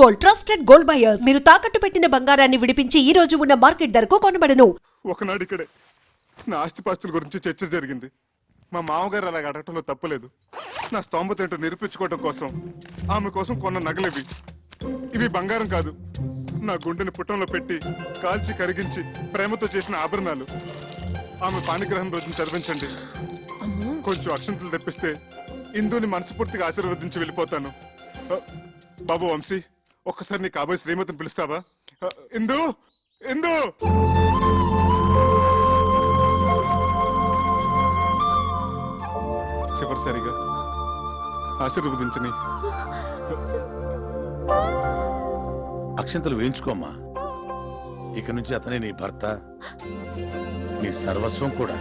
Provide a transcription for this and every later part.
Gold, trusted gold buyers. మీరు తాకట్టు పెట్టిన బంగారాన్ని విడిపించి ఈ రోజు ఉన్న మార్కెట్ ధరకు కొనబడను. ఒకనాడు ఇక్కడే నా ఆస్తిపాస్తుల గురించి చర్చ జరిగింది. మా మామగారు అలాగ అడగటంలో తప్పులేదు. నా స్తోమత ఏంటో నిరూపించుకోవడం కోసం ఆమె కోసం కొన్న నగలివి. ఇవి బంగారం కాదు, నా గుండెని పుట్టంలో పెట్టి కాల్చి కరిగించి ప్రేమతో చేసిన ఆభరణాలు. ఆమె పాణిగ్రహం రోజున చదివించండి. కొంచెం అక్షంతలు తెప్పిస్తే ఇందుని మనస్ఫూర్తిగా ఆశీర్వదించి వెళ్ళిపోతాను. బాబు వంశీ, ఒక్కసారి నీ కాబోయే శ్రీమతిని పిలుస్తావా? ఇందు, ఇందు. చివరిసారిగా ఆశీర్వదించని. అక్షంతలు వేయించుకోమ్మా. ఇక నుంచి అతనే నీ భర్త, నీ సర్వస్వం కూడా.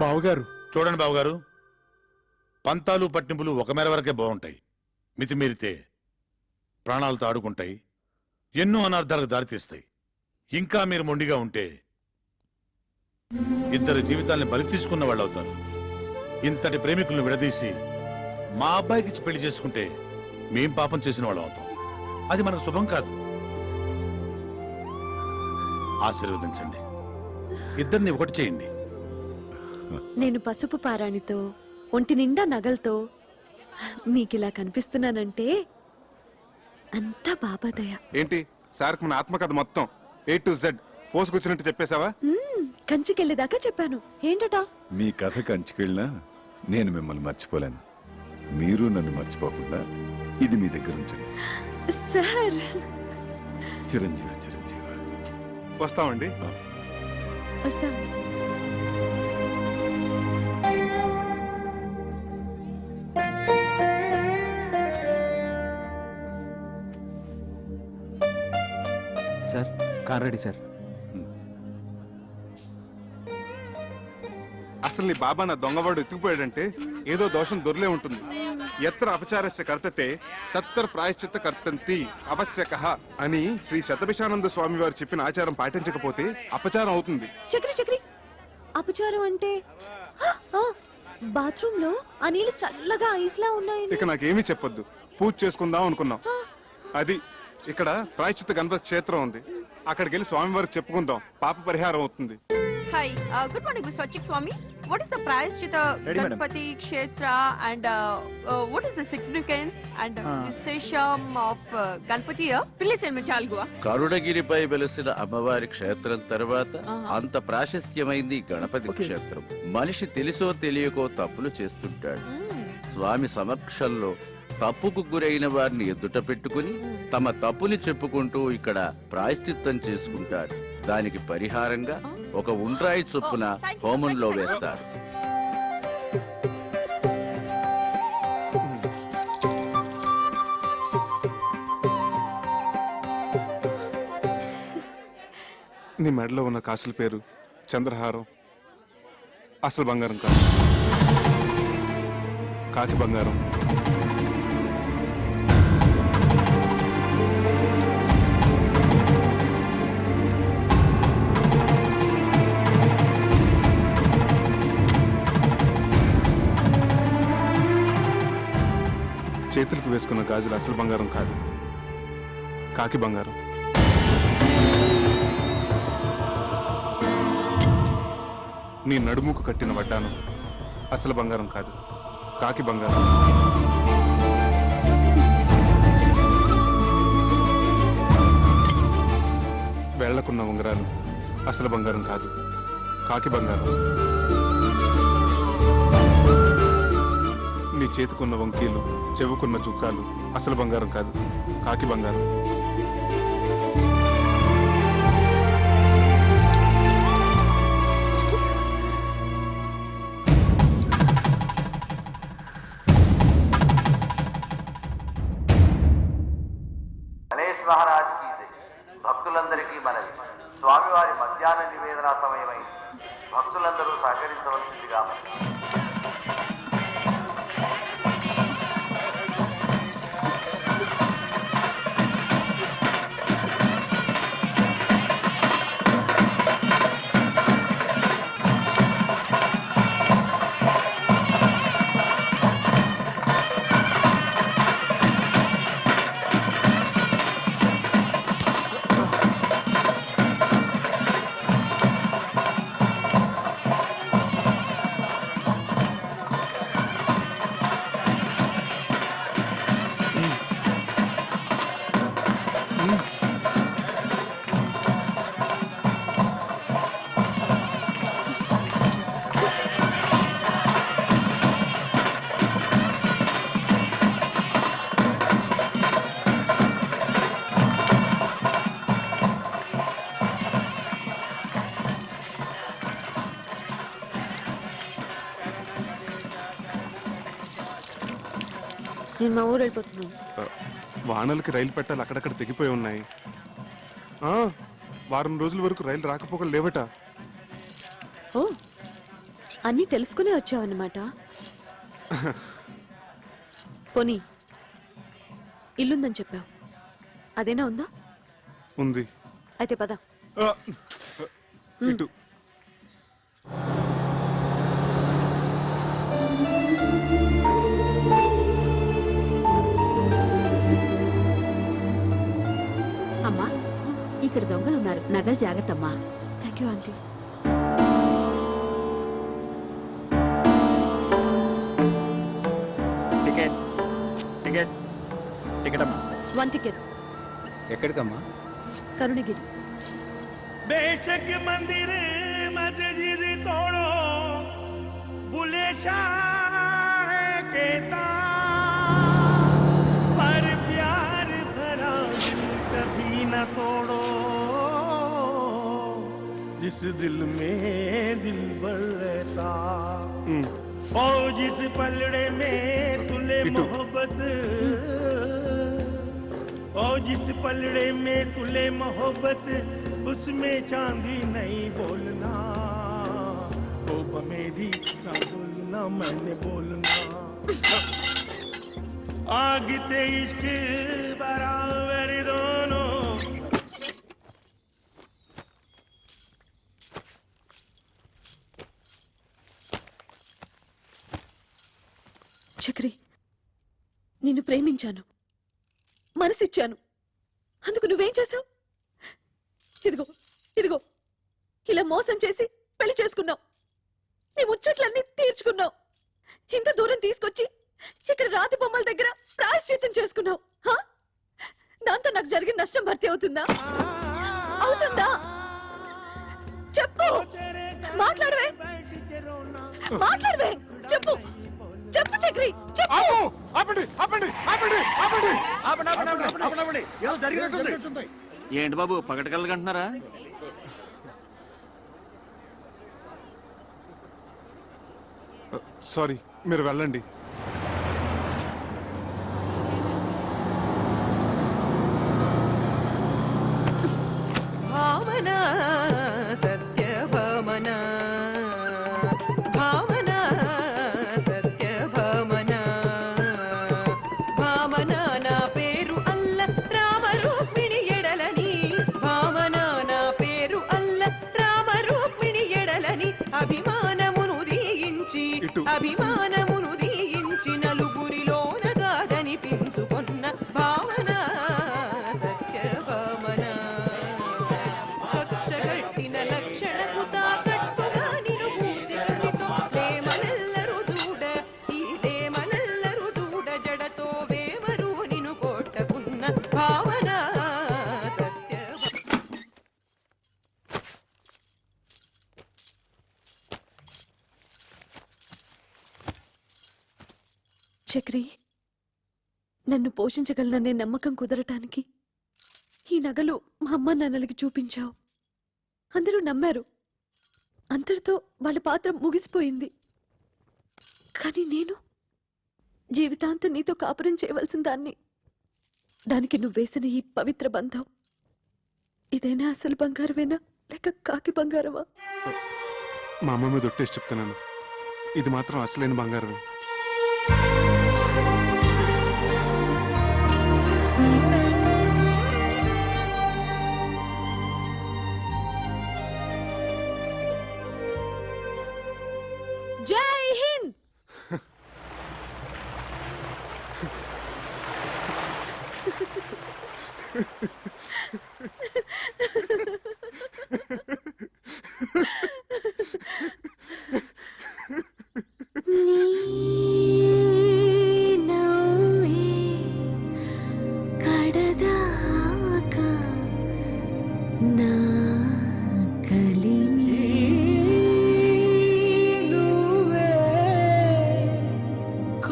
బావగారు చూడండి బావగారు, పంతాలు పట్టింపులు ఒక మేర వరకే బాగుంటాయి. మితిమీరితే ప్రాణాలతో ఆడుకుంటాయి, ఎన్నో అనర్థాలకు దారితీస్తాయి. ఇంకా మీరు మొండిగా ఉంటే ఇద్దరు జీవితాల్ని బలి తీసుకున్న వాళ్ళు అవుతారు. ఇంతటి ప్రేమికులను విడదీసి మా అబ్బాయికి పెళ్లి చేసుకుంటే మేం పాపం చేసిన వాళ్ళం అవుతాం. అది మనకు శుభం కాదు. ఆశీర్వదించండి, ఇద్దరిని ఒకటి చేయండి. నేను పసుపు పారాణితో, ఒంటి నిండా నగలతో మీకిలా కనిపిస్తున్నానంటే అంతా బాబాదయ. ఏంటి సార్కి మన ఆత్మకథ మొత్తం A to Z పోసుకొచ్చినట్టు చెప్పేశావా? కంచికెళ్ళేదాకా చెప్పాను. ఏంటట? మీ కథ కంచికెళ్ళినా నేను మిమ్మల్ని మర్చిపోలేను. మీరు నన్ను మర్చిపోకుండా ఇది మీ దగ్గర ఉంచండి. సార్, చిరంజీవి చిరంజీవి. వస్తామండి. వస్తాం. Sir, car ready sir. అసలు నీ బాబా నా దొంగవాడు ఎత్తుకుపోయాడంటే ఏదో దోషం దొరలే ఉంటుంది. ఎత్ర అపచారస్య కర్తతే తత్తర ప్రాయశ్చిత్త కర్తంతి అవశ్యకః అని శ్రీ శతభిషానంద స్వామి వారు చెప్పిన ఆచారం పాటించకపోతే అపచారం అవుతుంది. చక్రి చక్రి, అపచారం అంటే బాత్రూమ్ లో ఆ నీళ్ళు చల్లగా ఐస్లా ఉన్నాయి. ఇక నాకేమీ చెప్పొద్దు, పూజ చేసుకుందాం అనుకున్నాం. అది ఇక్కడ ప్రాయశ్చిత్త గణపతి క్షేత్రం ఉంది, అక్కడికి వెళ్ళి స్వామి వారికి చెప్పుకుందాం, పాప పరిహారం అవుతుంది. Hi, good morning, Mr. Achik Swami. What is the Prayashchita Ganpati Kshetra and what is the significance and Vishesham of Ganpati here? Please tell me, Chalgua. కరుణగిరిపై వెలసిన అమ్మవారి క్షేత్రం తర్వాత అంత ప్రాశస్త్యమైంది గణపతి క్షేత్రం. మనిషి తెలుసో తెలియకో తప్పులు చేస్తుంటాడు. స్వామి సమక్షంలో తప్పుకు గురైన వారిని ఎదుట పెట్టుకుని తమ తప్పుని చెప్పుకుంటూ ఇక్కడ ప్రాయశ్చిత్తం చేసుకుంటారు. దానికి పరిహారంగా ఒక ఉండ్రాయి చొప్పున హోమంలో వేస్తారు. నీ మెడలో ఉన్న కాసుల పేరు చంద్రహారం. అసలు బంగారం కాదు, కాకి బంగారం. చేతులకు వేసుకున్న గాజులు అసలు బంగారం కాదు, కాకి బంగారం. నీ నడుముకు కట్టిన వడ్డాను అసలు బంగారం కాదు, కాకి బంగారం. వేళ్లకున్న ఉంగరాలు అసలు బంగారం కాదు, కాకి బంగారం. నీ చేతుకున్న వంకీలు, చెవుకున్న చుక్కాలు అసలు బంగారం కాదు, కాకి బంగారం. గణేష్ మహారాజ్ కీ జై. భక్తులందరికీ మనవి, స్వామివారి మధ్యాహ్న నివేదన సమయమై భక్తులందరూ సహకరించవలసిందిగా మనవి. నేను మా ఊరు వెళ్ళిపోతున్నాను. వానలకి రైలు పెట్టాలి అక్కడక్కడ తెగిపోయి ఉన్నాయి. ఆ, వారం రోజుల వరకు రైలు రాకపోకలు లేవట. ఓ, అన్నీ తెలుసుకునే వచ్చావన్నమాట. పోనీ ఇల్లుందని చెప్పావు, అదేనా ఉందా? ఉంది. అయితే పద. ఆ, ఇటు అమ్మా, ఇక్కడ దొంగలు ఉన్నారు, నగలు జాగ్రత్త అమ్మా. Thank you aunty. Ticket ticket ticket అమ్మా. 1 టికెట్. ఎక్కడికమ్మా? కరుణగిరి. बेशक मंदिर मस्जिद तोड़ो, बुले शाह कहता, पर प्यार भरा दिल कभी न तोड़ो, जिस दिल में दिल भर रहता, ओ जिस पलड़े में तुले मोहब्बत, ओ जिस पलड़े में तुले मोहब्बत, उसमें चांदी नहीं बोलना, ओ मेरी ना बोलना, मैंने बोलना, आग ते इश्क बराबर दोनों. చక్రి, నిన్ను ప్రేమించాను, మనసిచ్చాను. అందుకు నువ్వేం చేశావు? ఇదిగో ఇదిగో ఇలా మోసం చేసి పెళ్లి చేసుకున్నావు. నీ ముచ్చట్లన్నీ తీర్చుకున్నావు. ఇంత దూరం తీసుకొచ్చి ఇక్కడ రాతి బొమ్మల దగ్గర ప్రాయశ్చిత్తం చేసుకున్నావు. దాంతో నాకు జరిగిన నష్టం భర్తీ అవుతుందా? అవుతుందా? చెప్పు, మాట్లాడవే, మాట్లాడవే, చెప్పు, చెప్పు చక్రి, చెప్పు. ఆపండి ఆపండి ఆపండి ఆపండి. ఏదో జరిగినట్టుంది. ఏంటి బాబు పగటి కళ్ళకంటున్నారా? సారీ, మీరు వెళ్ళండి. భావన సత్యభామన, భావన సత్యభామన, భావన నా పేరు అల్ల రామ రూపిణి ఎడలని, భావన నా పేరు అల్ల రామ రూపిణి ఎడలని, అభిమానమును దీయించి అభిమానమును దీయించి నలుగురిలోన కాదనిపించుకున్న భావన సత్యభామన, కక్షగట్టిన లక్షణకు తాకట్టుగా నిను పూజికసితో లేమనెల్లరు చూడ, ఈ లేమనెల్లరు చూడ, జడతో వేమరు నిను కొట్టకున్న భావన సత్య. చక్రి, నన్ను పోషించగలననే నమ్మకం కుదరటానికి ఈ నగలు మా అమ్మ నాన్నలకి చూపించావు. అందరూ నమ్మారు. అంతటితో వాళ్ళ పాత్ర ముగిసిపోయింది. కానీ నేను జీవితాంతం నీతో కాపురం చేయవలసిన దాన్ని. దానికి నువ్వేసిన ఈ పవిత్ర బంధం ఇదైనా అసలు బంగారమేనా లేక కాకి బంగారమా? మా అమ్మ మీద ఒట్టేసి చెప్తున్నాను, ఇది మాత్రం అసలైన బంగారమే. జై హింద్. కడదాకా నా